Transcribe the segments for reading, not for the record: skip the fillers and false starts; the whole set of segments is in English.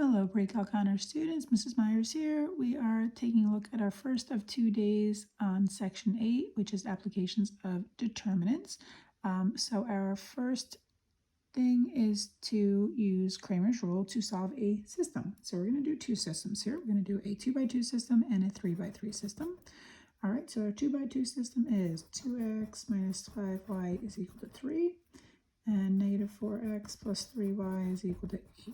Hello, breakout counter students. Mrs. Myers here. We are taking a look at our first of 2 days on section 8, which is applications of determinants. So our first thing is to use Cramer's rule to solve a system. So we're going to do two systems here. We're going to do a 2x2 system and a 3x3 system. All right, so our 2x2 system is 2x minus 5y is equal to 3, and negative 4x plus 3y is equal to 8.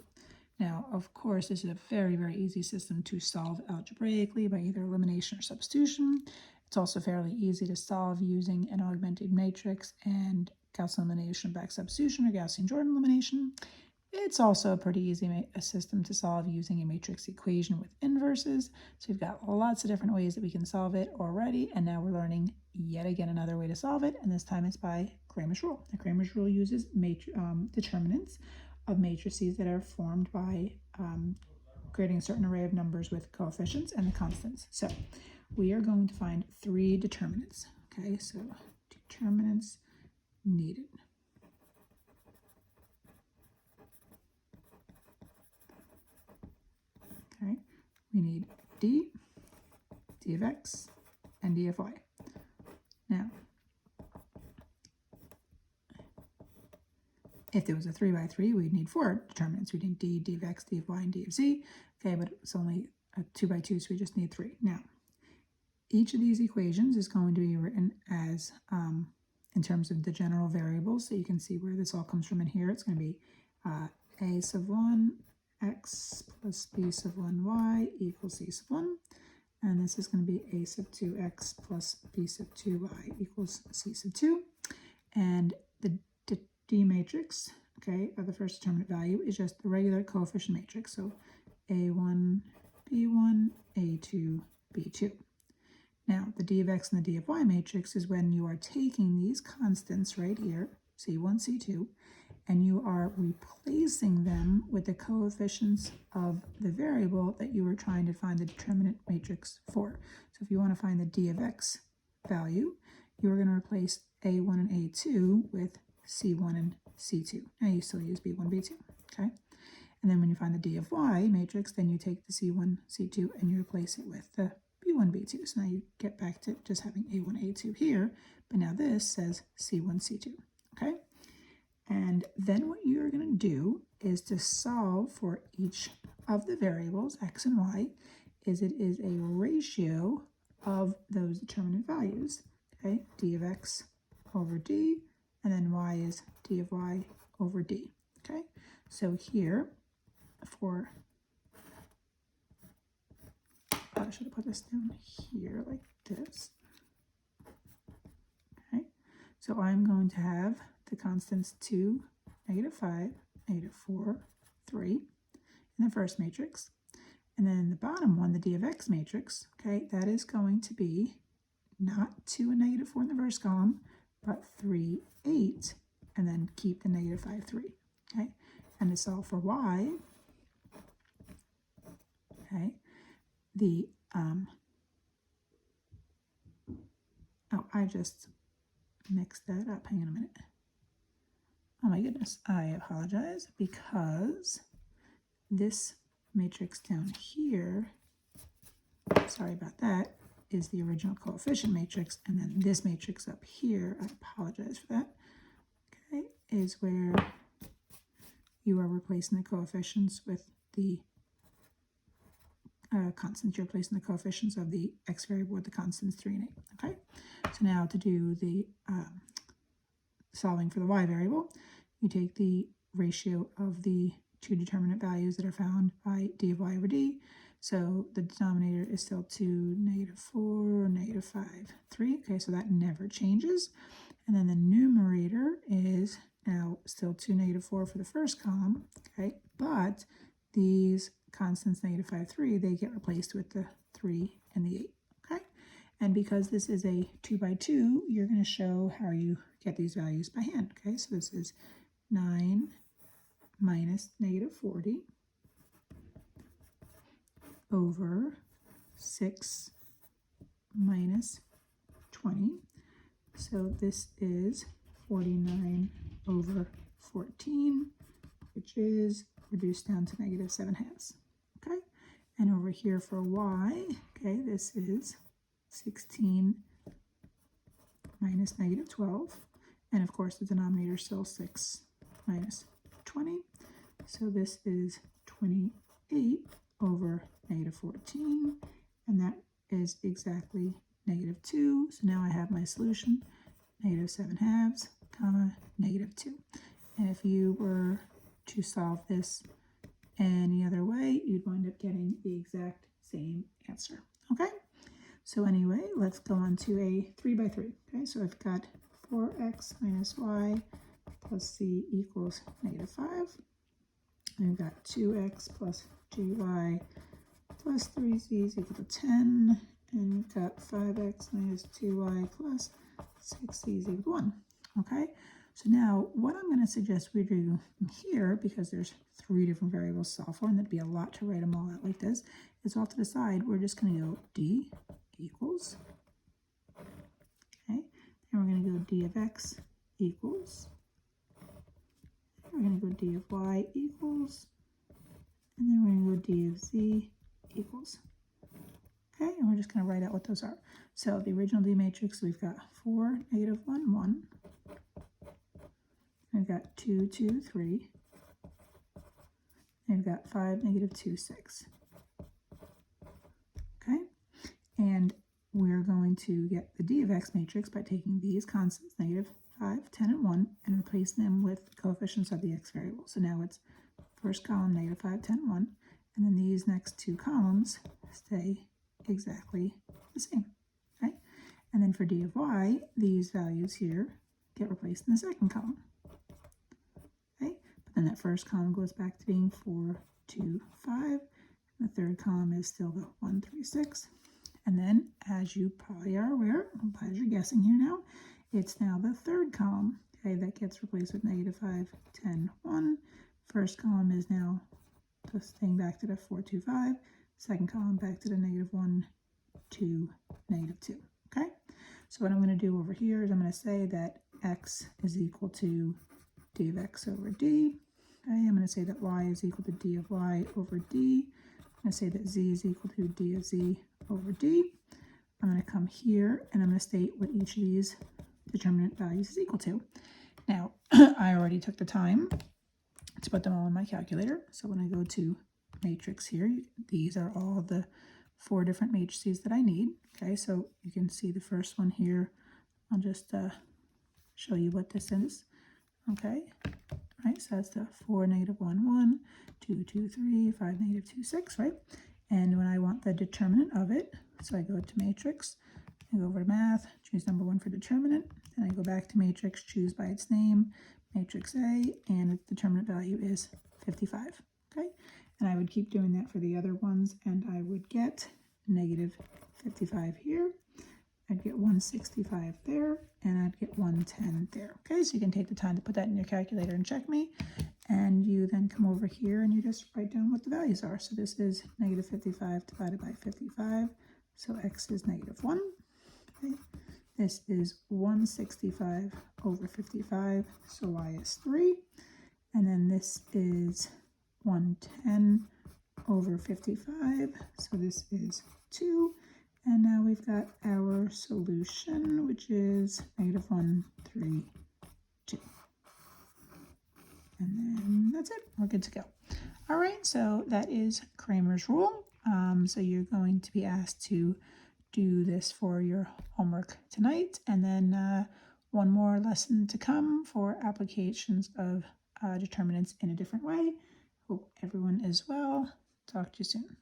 Now, of course, this is a very, very easy system to solve algebraically by either elimination or substitution. It's also fairly easy to solve using an augmented matrix and Gaussian elimination back substitution or Gaussian-Jordan elimination. It's also a pretty easy system to solve using a matrix equation with inverses. So we've got lots of different ways that we can solve it already, and now we're learning yet again another way to solve it, and this time it's by Cramer's rule. The Cramer's rule uses determinants of matrices that are formed by creating a certain array of numbers with coefficients and the constants. So we are going to find 3 determinants. Okay, so determinants needed. Okay, we need d of x, and d of y. Now, if there was a 3x3, we'd need 4 determinants. We'd need d of x, d of y, and d of z. Okay, but it's only a 2x2, so we just need 3. Now, each of these equations is going to be written as, in terms of the general variables, so you can see where this all comes from in here. It's going to be a sub 1 x plus b sub 1 y equals c sub 1. And this is going to be a sub 2 x plus b sub 2 y equals c sub 2. And the D matrix, okay, of the first determinant value is just the regular coefficient matrix. So A1, B1, A2, B2. Now, the D of x and the D of y matrix is when you are taking these constants right here, C1, C2, and you are replacing them with the coefficients of the variable that you were trying to find the determinant matrix for. So if you want to find the D of x value, you're going to replace A1 and A2 with C1 and C2. Now you still use B1, B2, okay? And then when you find the D of y matrix, then you take the C1, C2, and you replace it with the B1, B2. So now you get back to just having A1, A2 here, but now this says C1, C2, okay? And then what you're going to do is to solve for each of the variables, x and y, is it is a ratio of those determinant values, okay? D of x over d, and then y is d of y over d, okay? So here, I should have put this down here like this, okay? So I'm going to have the constants 2, negative 5, negative 4, 3 in the first matrix. And then the bottom one, the d of x matrix, okay, that is going to be not 2 and negative 4 in the first column, but 3, 8, and then keep the negative 5, 3, okay? And to solve for y, okay, the, oh, I just mixed that up. Hang on a minute. Oh my goodness, I apologize, because this matrix down here, sorry about that, is the original coefficient matrix, and then this matrix up here, I apologize for that, okay, is where you are replacing the coefficients with the constants. You're replacing the coefficients of the x variable with the constants 3 and 8, okay? So now to do the solving for the y variable, you take the ratio of the 2 determinant values that are found by d of y over d. So the denominator is still 2, negative 4, negative 5, 3. Okay, so that never changes. And then the numerator is now still 2, negative 4 for the first column. Okay, but these constants, negative 5, 3, they get replaced with the 3 and the 8. Okay, and because this is a 2x2, you're going to show how you get these values by hand. Okay, so this is 9 minus negative 40 over 6 minus 20. So this is 49 over 14, which is reduced down to negative 7/2. And over here for y, okay, this is 16 minus negative 12. And of course, the denominator is still 6 minus 20. So this is 28 over negative 14. And that is exactly negative 2. So now I have my solution, negative 7/2, comma, negative 2. And if you were to solve this any other way, you'd wind up getting the exact same answer. Okay? So anyway, let's go on to a 3 by 3. Okay, so I've got 4x minus y plus c equals negative 5. And we've got 2x plus gy plus 3z is equal to 10. And we've got 5x minus 2y plus 6z is equal to 1. Okay, so now what I'm going to suggest we do here, because there's 3 different variables to solve for, and that'd be a lot to write them all out like this, is off to the side, we're just going to go d equals, okay, and we're going to go d of x equals, we're going to go d of y equals, and then we're going to go d of z equals. Okay, and we're just going to write out what those are. So the original D matrix, we've got 4, negative 1, 1. We've got 2, 2, 3. And we've got 5, negative 2, 6. Okay, and we're going to get the D of x matrix by taking these constants, negative 5, 10, and 1, and replacing them with the coefficients of the x variable. So now it's first column, negative 5, 10, 1, and then these next 2 columns stay exactly the same, okay? And then for d of y, these values here get replaced in the second column, okay? But then that first column goes back to being 4, 2, 5. And the third column is still the 1, 3, 6. And then, as you probably are aware, I'm glad you're guessing here now, it's now the third column, okay, that gets replaced with negative 5, 10, 1. First column is now just staying back to the 4, 2, 5. Second column back to the negative 1, 2, negative 2, okay? So what I'm going to do over here is I'm going to say that x is equal to d of x over d, okay? I'm going to say that y is equal to d of y over d. I'm going to say that z is equal to d of z over d. I'm going to come here and I'm going to state what each of these determinant values is equal to. Now, I already took the time to put them all in my calculator. So when I go to matrix here, these are all the 4 different matrices that I need. Okay, so you can see the first one here. I'll just show you what this is. Okay, right, so that's the 4, negative 1, 1, 2, 2, 3, 5, negative 2, 6, right? And when I want the determinant of it, so I go to matrix, I go over to math, choose number 1 for determinant, then I go back to matrix, choose by its name, matrix A, and its determinant value is 55, okay? And I would keep doing that for the other ones, and I would get negative 55 here, I'd get 165 there, and I'd get 110 there. Okay, so you can take the time to put that in your calculator and check me, and you then come over here and you just write down what the values are. So this is negative 55 divided by 55, so x is negative 1. Okay, this is 165 over 55, so y is 3, and then this is 110 over 55, so this is 2, and now we've got our solution, which is negative 1, 3, 2. And then that's it, we're good to go. All right, so that is Kramer's rule. So you're going to be asked to do this for your homework tonight, and then one more lesson to come for applications of determinants in a different way. Hope everyone is well. Talk to you soon.